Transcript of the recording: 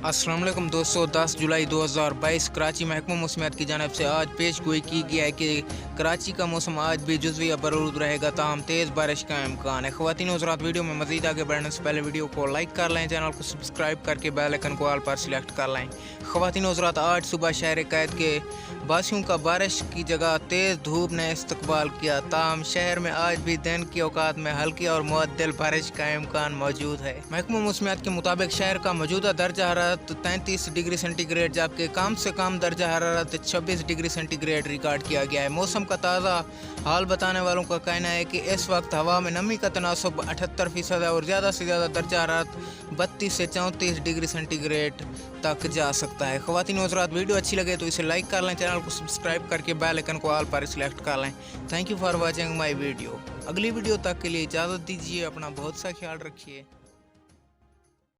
अस्सलाम वालेकुम दोस्तों, 10 जुलाई 2022 कराची महकमा मौसमियात की जानिब से आज पेश गोई की गई है कि कराची का मौसम आज भी जुज़वी बरूद रहेगा, ताहम तेज़ बारिश का इम्कान है। ख़वातीन हज़रात, वीडियो में मज़ीद आगे बढ़ने से पहले वीडियो को लाइक कर लें, चैनल को सब्सक्राइब करके बेल आइकन को ऑल पर सिलेक्ट कर लें। ख़वातीन हज़रात, आज सुबह शहर कैद के बासियों का बारिश की जगह तेज़ धूप ने इस्तकबाल किया, ताहम शहर में आज भी दिन के औकात में हल्की और मुअद्दल बारिश का इम्कान मौजूद है। महकमा मौसमियात के मुताबिक शहर का मौजूदा दर्जा हरारत 33 डिग्री सेंटीग्रेड जबकि कम से कम दर्जा हरारत 26 डिग्री सेंटीग्रेड रिकॉर्ड किया गया है। मौसम का ताज़ा हाल बताने वालों का कहना है कि इस वक्त हवा में नमी का तनासब 78% है और ज़्यादा से ज़्यादा दर्जा हरारत 32 से 34 डिग्री सेंटीग्रेड तक जा सकता है। ख़वातीन हज़रात, वीडियो अच्छी लगे तो इसे लाइक कर लें, चैनल को सब्सक्राइब करके बेल आइकन को ऑल पर सिलेक्ट कर लें। Thank you for watching my video. अगली वीडियो तक के लिए इजाज़त दीजिए, अपना बहुत सा ख्याल रखिए।